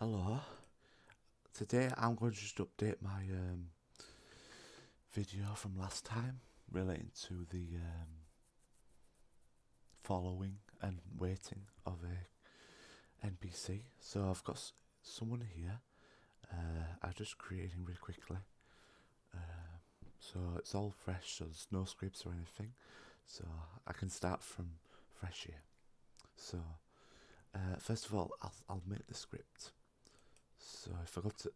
Hello. Today I'm going to just update my video from last time relating to the following and waiting of a NPC. So I've got someone here. I just created him really quickly. So it's all fresh, so there's no scripts or anything. So I can start from fresh here. So first of all, I'll make the script. So if I go to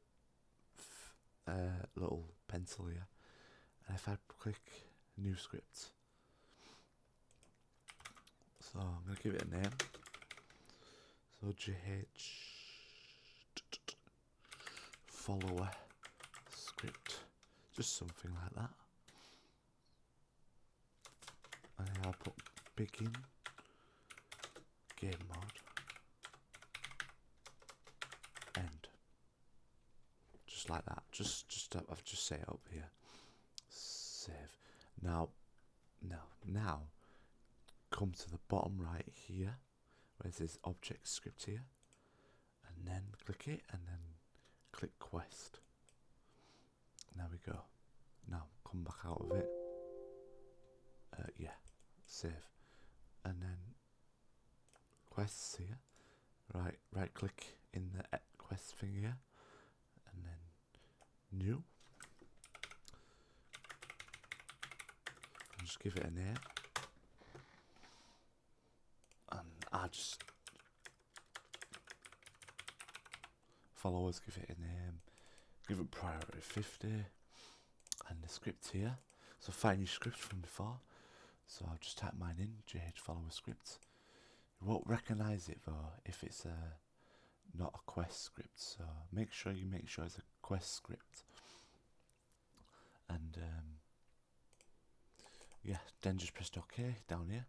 little pencil here, and if I click new script, so I'm going to give it a name. So GH follower script, just something like that. And then I'll put begin game mode end, just like that. I've just set it up here. Save. Now come to the bottom right here where it says object script here, and then click it and then click quest. There we go. Now come back out of it. Yeah, save, and then quests here. Right click in the quest thing here, and then new. And just give it a name, and I just followers, give it a name, give it priority 50, and the script here. So find your script from before. So I'll just type mine in, GH follower script. You won't recognise it though if it's not a quest script. So make sure it's a quest script. And yeah, then just press OK down here.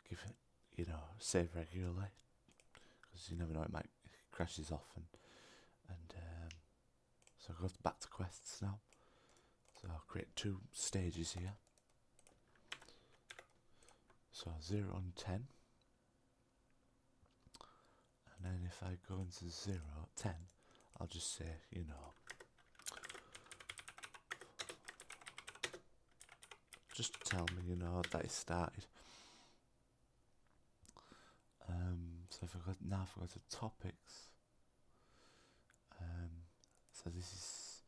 Give it, save regularly, because you never know, it crashes often. And so go back to quests now. So I'll create 2 stages here. So 0 and 10. And then if I go into 0, 10, I'll just say, just tell me, that it started. So if I go to topics, so this is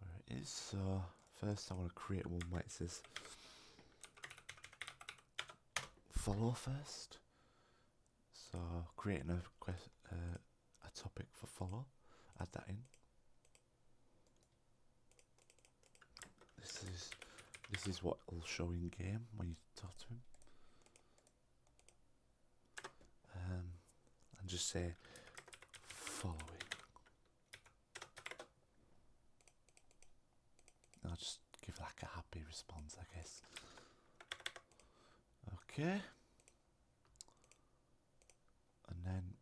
where it is. So first I want to create one where it says follow first. So creating a topic for follow, add that in. This is what will show in game when you talk to him. And just say following. I'll just give like a happy response, I guess. Okay. And then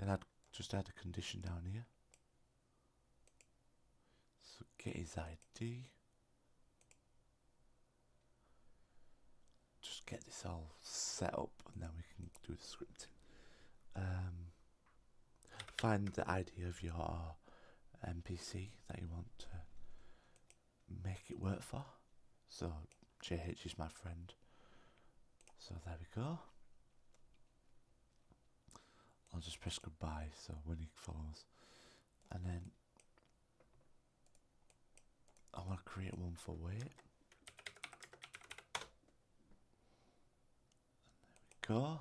I'd just add a condition down here. So get his ID. Just get this all set up, and then we can do the scripting. Find the ID of your NPC that you want to make it work for. So JH is my friend. So there we go. I'll just press goodbye, so when he follows. And then I want to create one for wait. And there we go.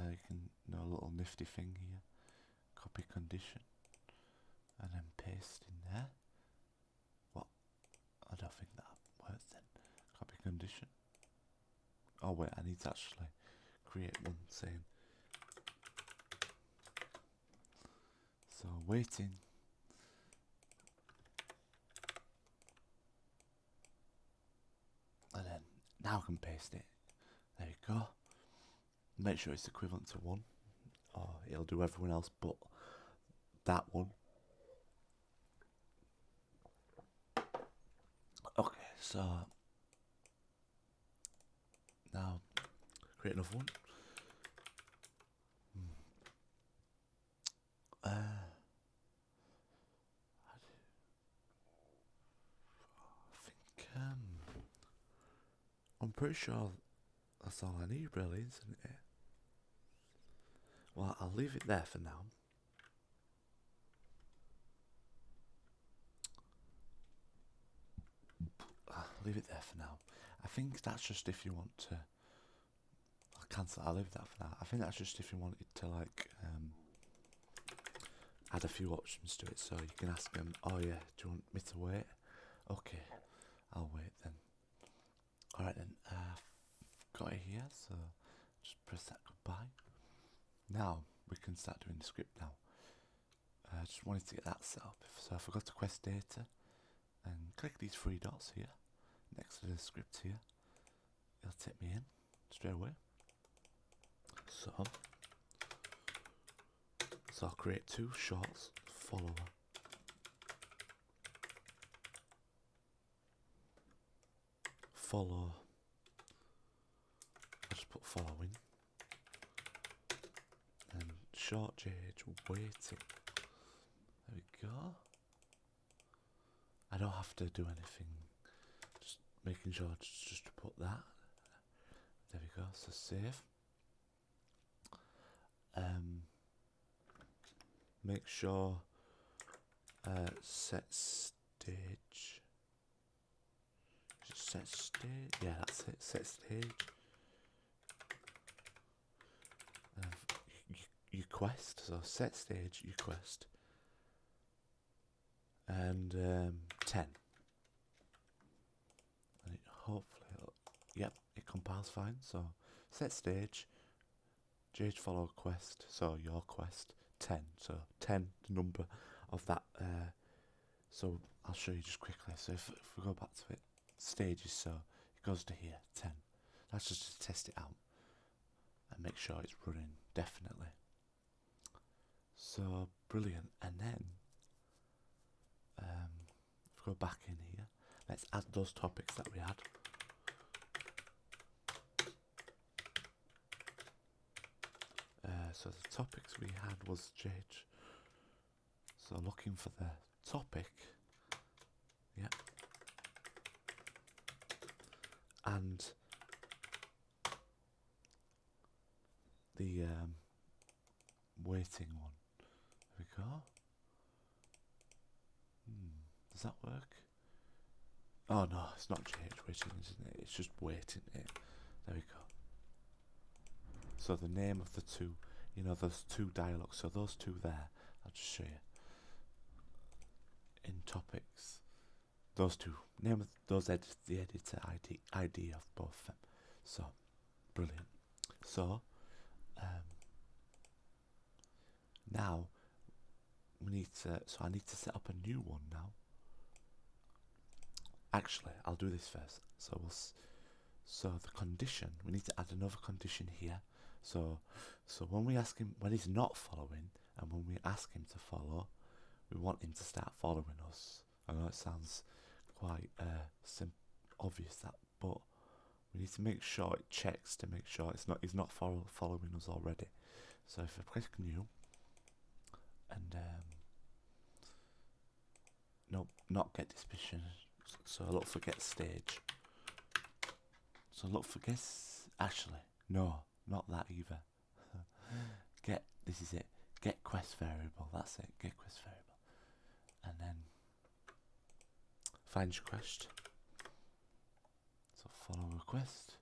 You can do a little nifty thing here. Copy condition. And then paste in there. What? I don't think that works then. Copy condition. Oh wait, I need to actually create one saying. So waiting. And then now I can paste it. There you go. Make sure it's equivalent to 1, or it'll do everyone else but that one. Okay, so Now, create another one. I think I'm pretty sure that's all I need, really, isn't it? Well, I'll leave it there for now. I'll leave it there for now. I think that's just if you want to. I'll cancel. I'll leave that for now. I think that's just if you wanted to like add a few options to it, so you can ask them. Oh yeah, do you want me to wait? Okay, I'll wait then. All right then. Got it here, so just press that goodbye. Now we can start doing the script now. I just wanted to get that set up. So if I go to quest data and click these three dots here next to the script here, it'll take me in straight away. So I'll create two shorts, follower, follow. I'll just put following and short gauge waiting. There we go. I don't have to do anything, just making sure just to put that. There we go, so save. Make sure set stage. Just set stage, yeah, that's it, set stage. Your quest, so set stage, your quest. And 10. And it hopefully, yep, it compiles fine. So set stage, gauge follow quest, so your quest, 10. So 10, the number of that. So I'll show you just quickly. So if we go back to it, stages, so it goes to here, 10. That's just to test it out and make sure it's running, definitely. So brilliant. And then if we go back in here, let's add those topics that we had. So the topics we had was gauge. So looking for the topic, yeah, and the waiting one. There we go. Does that work? Oh no, it's not gauge waiting, isn't it? It's just waiting it. There we go. So the name of the two, you know, there's two dialogues. So those two there, I'll just show you. In topics, those two, name of those the editor ID of both of them. So brilliant. So now we need to. So I need to set up a new one now. Actually, I'll do this first. So so the condition, we need to add another condition here. So when we ask him, when he's not following, and when we ask him to follow, we want him to start following us. I know it sounds quite obvious that, but we need to make sure it checks to make sure he's not following us already. So if I click new, and nope, not get suspicion. So look for get stage. So look for guess. Actually, no, not that either. This is it. Get quest variable. That's it. Get quest variable, and then find your quest. So follow request.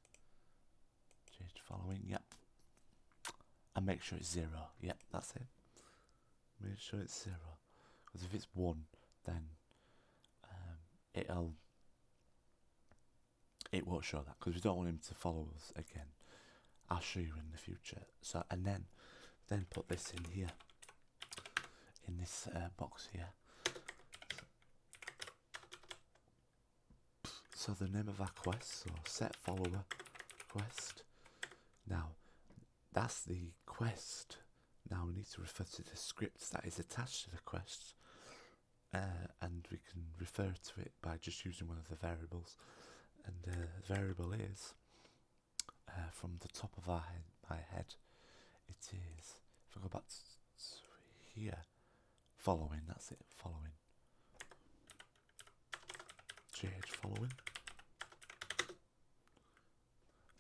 Change following. Yep. And make sure it's 0. Yep, that's it. Make sure it's 0. Because if it's 1, then it won't show that, because we don't want him to follow us again. I'll show you in the future. So and then put this in here, in this box here. So the name of our quest, so set follower quest. Now that's the quest. Now we need to refer to the script that is attached to the quest, and we can refer to it by just using one of the variables. And the variable is from the top of my head, it is, if I go back to here, following, that's it, following. JH following.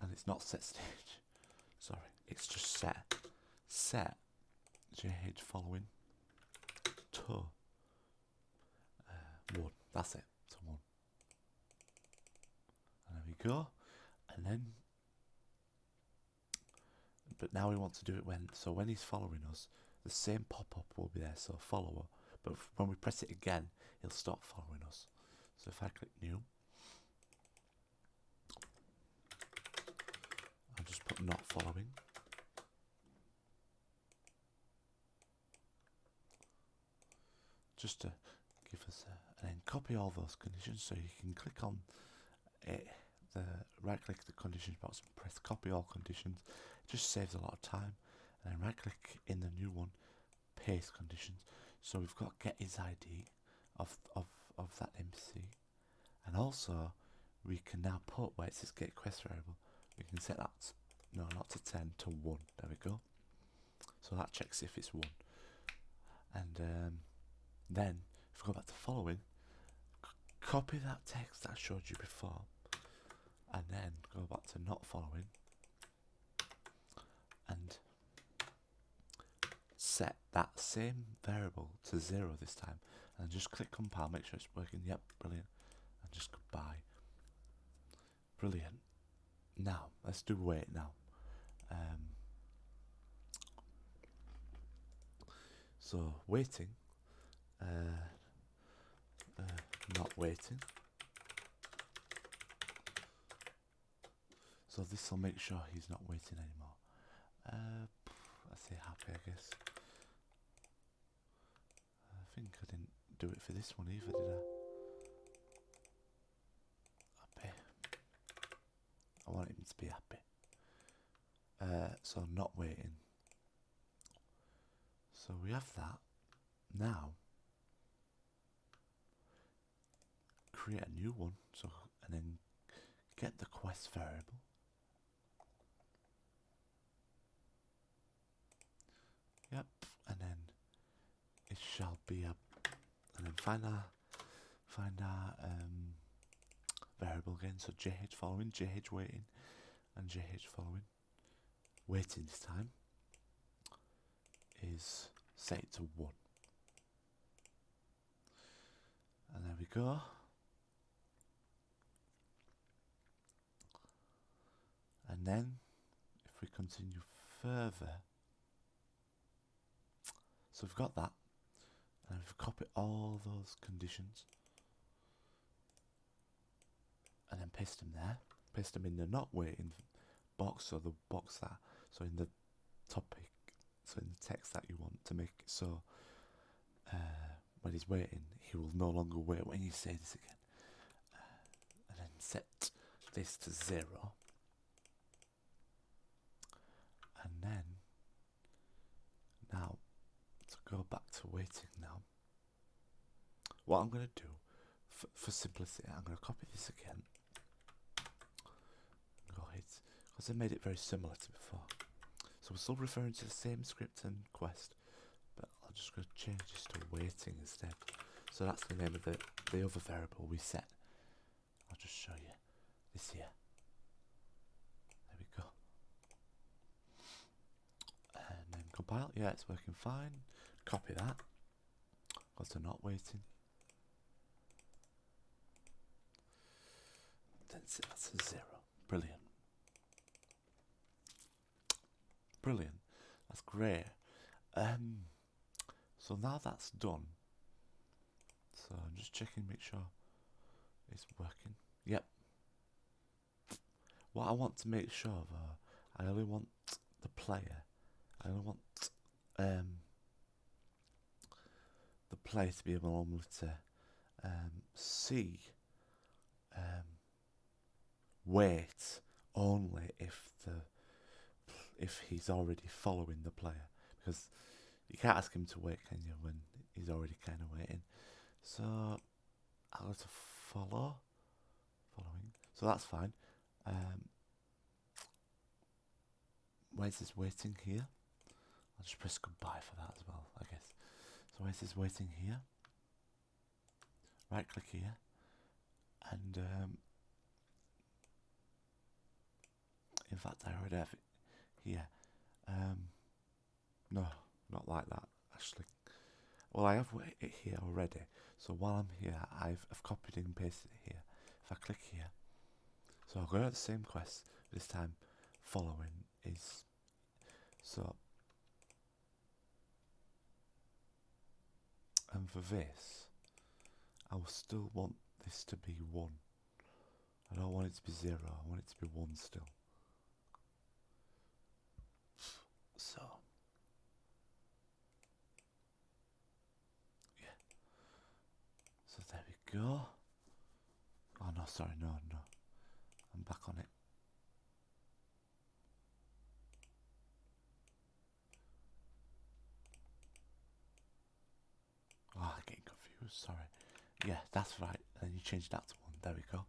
And it's not set stage. Sorry, it's just set. Set JH following to 1. That's it, to 1. And there we go. And then, but now we want to do it when he's following us, the same pop-up will be there, so follower. But when we press it again, he'll stop following us. So if I click new, I'll just put not following. Just to give us and then copy all those conditions, so you can click on it, right click the conditions box and press copy all conditions. It just saves a lot of time. And then right click in the new one, paste conditions. So we've got get his ID of that MC, and also we can now put where it says get quest variable, we can set that not to 10 to 1. There we go. So that checks if it's 1. And then if we go back to following, copy that text that I showed you before, and then go back to not following and set that same variable to 0 this time, and just click compile, make sure it's working. Yep, brilliant. And just goodbye. Brilliant. Now let's do wait now. So waiting, not waiting. So this will make sure he's not waiting anymore. Let's say happy, I guess. I think I didn't do it for this one either, did I? Happy. I want him to be happy. So not waiting. So we have that. Now create a new one. So and then get the quest variable. Yep, and then it shall be a, and then find our variable again. So JH following, JH waiting, and JH following. Waiting this time is set to 1. And there we go. And then if we continue further, so we've got that, and if we copy all those conditions and then paste them there, paste them in the not waiting box, or the box that, so in the topic, so in the text that you want to make it so when he's waiting, he will no longer wait when you say this again. And then set this to 0. And then, now, to go back to waiting now, what I'm going to do, for simplicity, I'm going to copy this again. Go ahead, because I made it very similar to before. So we're still referring to the same script and quest, but I'm just going to change this to waiting instead. So that's the name of the other variable we set. I'll just show you this here. There we go. And then compile. Yeah, it's working fine. Copy that. Go to not waiting. Then set that to 0. Brilliant. Brilliant. That's great. So now that's done. So I'm just checking, make sure it's working. Yep. What I want to make sure of, I only want the player. I only want the player to be able to see wait only if he's already following the player, because you can't ask him to wait, can you, when he's already kind of waiting. So I'll go to following, so that's fine. where's this waiting here? I'll just press goodbye for that as well, I guess. So where's this waiting here? Right click here, and in fact I already have it here. No, not like that actually. Well, I have it here already, so while I'm here I've copied and pasted it here. If I click here, so I'll go to the same quest, this time following is, so, and for this I will still want this to be 1. I don't want it to be 0, I want it to be 1 still. So, yeah. So there we go. Oh no, sorry, no. I'm back on it. Oh, I'm getting confused, sorry. Yeah, that's right. And you change that to 1. There we go.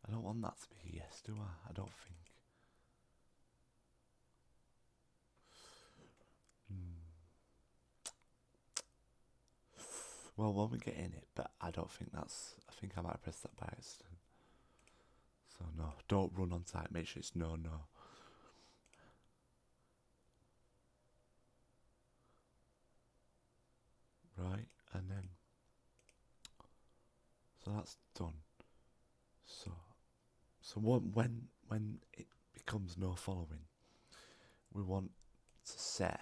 I don't want that to be yes, do I? I don't think. Well, when we get in it, but I don't think that's, I think I might have pressed that by accident. So no, don't run on site, make sure it's no. Right, and then, so that's done. So when it becomes no following, we want to set,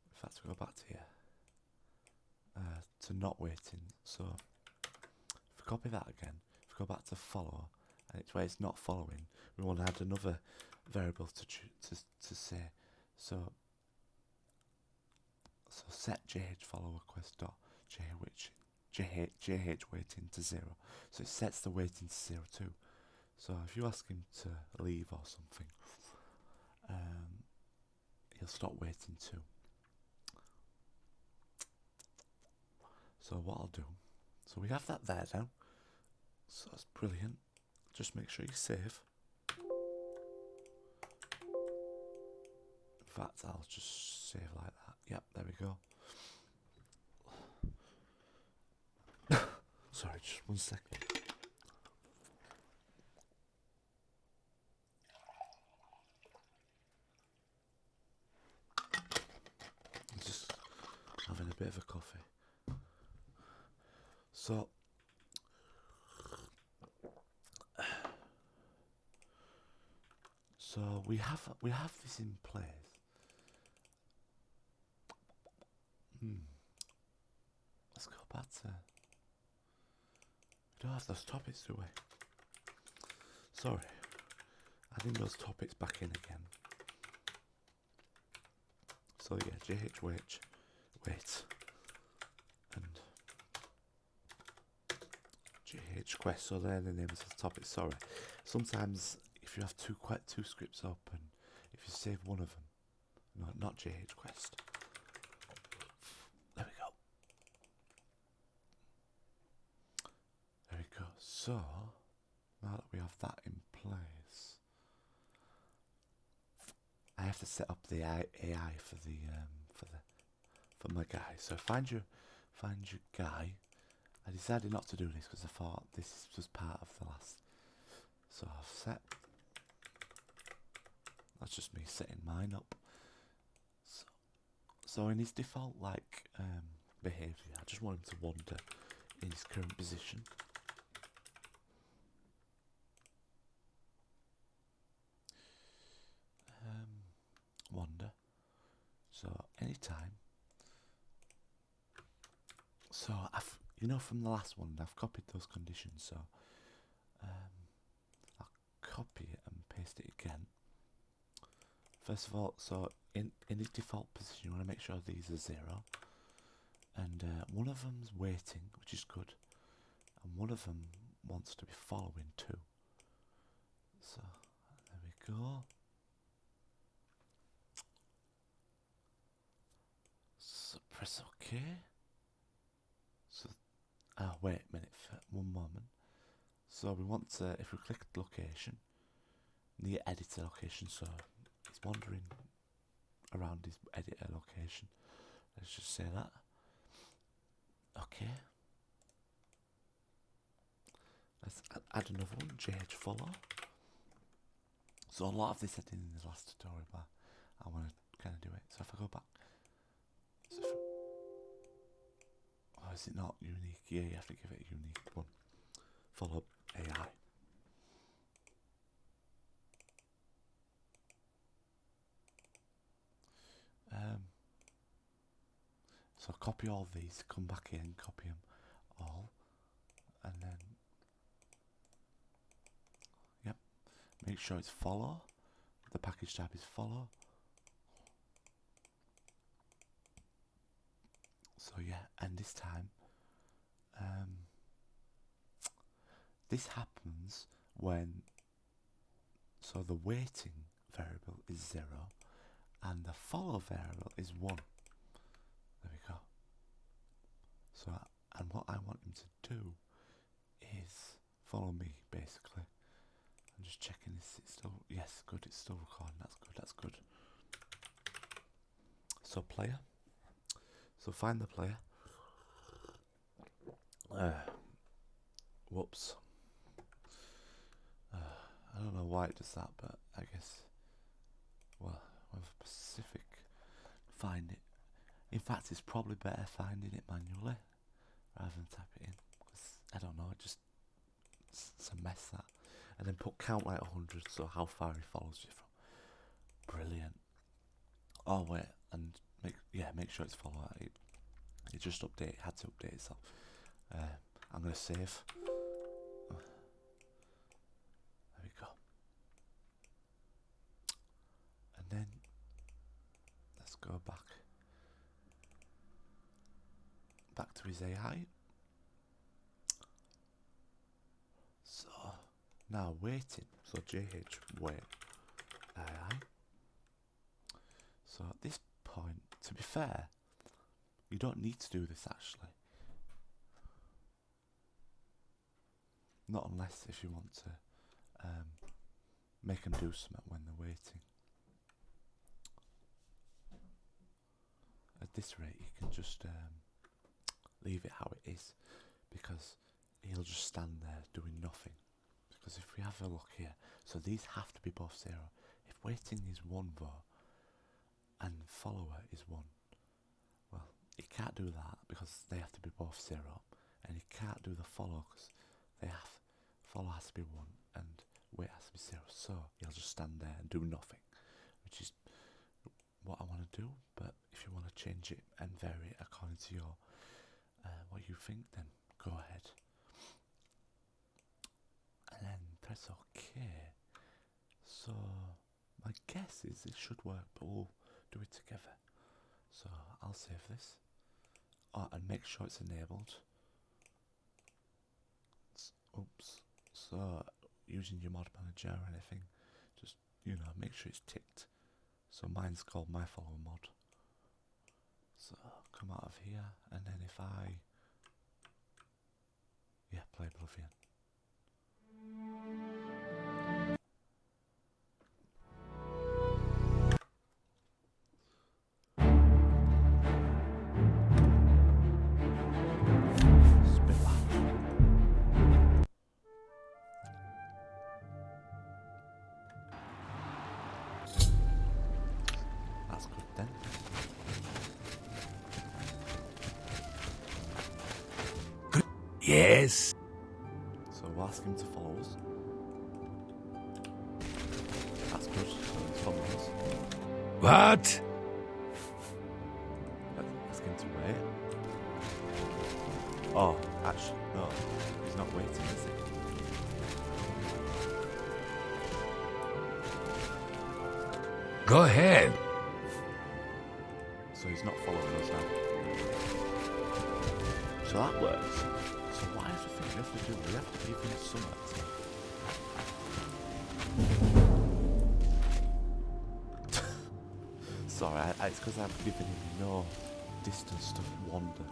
in fact we go back to here, to not waiting. So if we copy that again, if we go back to follow, and it's where it's not following, we want to add another variable to say, so set jh follower quest dot jh waiting to 0. So it sets the waiting to 0 too. So if you ask him to leave or something, he'll stop waiting too. So what I'll do, so we have that there now, so that's brilliant. Just make sure you save. In fact, I'll just save like that. Yep, there we go. Sorry, just 1 second. I'm just having a bit of a coffee. So we have this in place. Let's go back to. We don't have those topics, do we? Sorry, adding those topics back in again. So yeah, wait, and quest. So they're the names of the topics. Sorry. Sometimes if you have two scripts open, if you save one of them, no, not quest. There we go. There we go. So now that we have that in place, I have to set up the AI for my guy. So find your guy. I decided not to do this because I thought this was part of the last. So I've set. That's just me setting mine up. So in his default behaviour, I just want him to wander in his current position. Wander. So anytime. So I've, from the last one, I've copied those conditions. So I'll copy it and paste it again. First of all, so in his default position, you want to make sure these are 0, and one of them's waiting, which is good, and one of them wants to be following too. So there we go. press OK. So, wait a minute, one moment. So we want to, if we click location, near editor location, so he's wandering around his editor location. Let's just say that. Okay. Let's add another one, JH follow. So a lot of this I did in the last tutorial, but I want to kind of do it. So if I go back, so oh, is it not unique? Yeah, you have to give it a unique one. Follow AI. So copy all these, come back in, copy them all, and then, yep, make sure it's follow. The package type is follow. So yeah, and this time, this happens when, so the waiting variable is 0, and the follow variable is 1. There we go. So, and what I want him to do is follow me, basically. I'm just checking this. It's still, yes, good. It's still recording. That's good. That's good. So player. So find the player. Whoops. I don't know why it does that, but I guess, well, with Pacific, find it. In fact, it's probably better finding it manually rather than type it in, because I don't know, it's a mess that. And then put count like 100, so how far he follows you from. Brilliant. Oh wait, and make sure it's follow. It just had to update itself. I'm gonna save. There we go. And then let's go back to his AI. So now waiting. So JH wait AI. So at this point, to be fair, you don't need to do this actually. Not unless if you want to make them do something when they're waiting. At this rate, you can just leave it how it is, because he'll just stand there doing nothing. Because if we have a look here, so these have to be both 0. If waiting is 1 though, and follower is 1, well, he can't do that because they have to be both 0, and he can't do the follow because follow has to be 1 and wait has to be 0. So he'll just stand there and do nothing, which is what I want to do. But if you want to change it and vary it according to your what you think, then go ahead. And then press OK. So my guess is it should work, but we'll do it together. So I'll save this. Oh, and make sure it's enabled. Oops. So using your mod manager or anything, just make sure it's ticked. So mine's called my follower mod. So come out of here, and then if I play Oblivion. That's good then. Yes. So we'll ask him to follow us. That's good. So he's following us. What? Let's ask him to wait. Oh, actually, no. He's not waiting, is he? Go ahead. So he's not following us now. So that works. So what is the thing we have to do? We have to give him something. Sorry, it's because I've given him no distance to wander.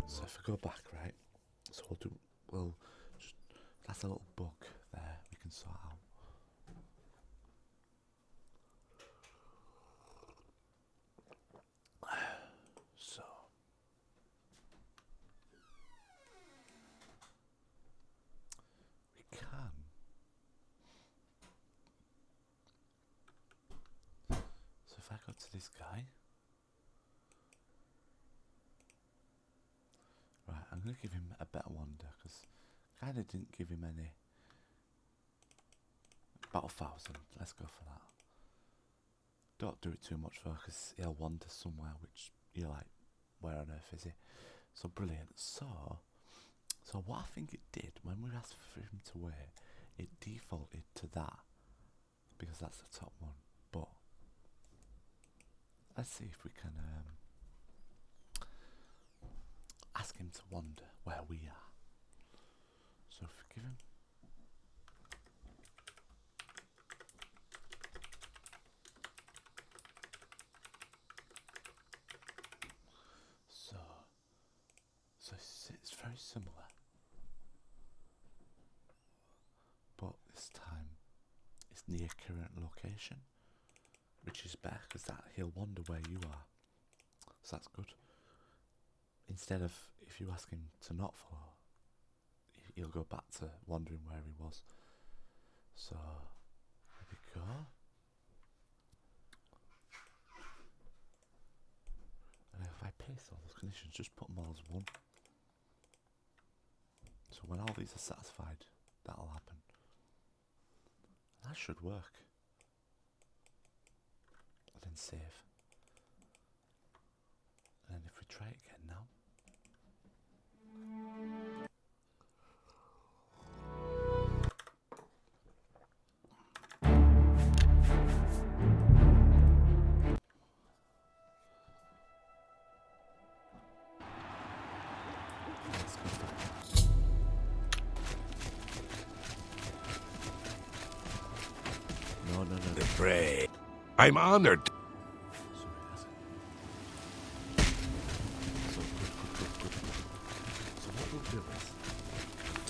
So if I go back, right, so that's a little bug there we can sort out. So we can. So if I go to this guy, right, I'm going to give him a better wander because kind of didn't give him any. About 1,000. Let's go for that. Don't do it too much though, because he'll wander somewhere which you're like, where on earth is he? So brilliant. So what I think it did when we asked for him to wait, it defaulted to that because that's the top one. But let's see if we can ask him to wander where we are. So if we give him. So it's very similar, but this time it's near current location, which is better because that he'll wander where you are. So that's good. Instead of if you ask him to not follow, he'll go back to wandering where he was. So there we go. And if I paste all those conditions, just put them all as one. So when all these are satisfied, that'll happen. That should work. And then save. And then if we try it again now. Let's go back. No. The prey. I'm honored. Sorry, that's it. So good. So what we'll do is,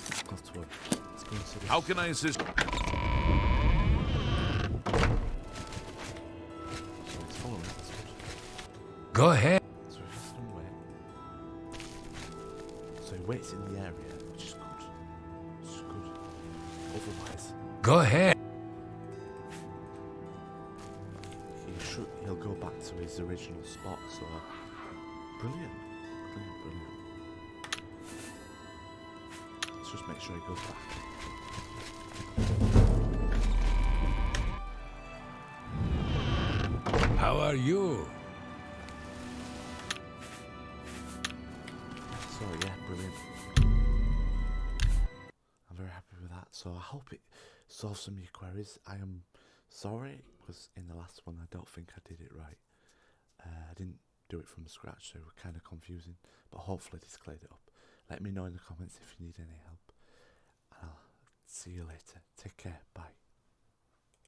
let's go to it. Let's go into this. How can I assist? So it's following, that's good. Go ahead. So we just don't wait. So he waits in the area, which is good. It's good. Otherwise, Go ahead. he'll go back to his original spot. So brilliant. Let's just make sure he goes back. How are you? So yeah, brilliant. I'm very happy with that. So I hope it solves some of your queries. I am sorry because in the last one I don't think I did it right. I didn't do it from scratch, so it was kind of confusing. But hopefully this cleared it up. Let me know in the comments if you need any help. And I'll see you later. Take care. Bye.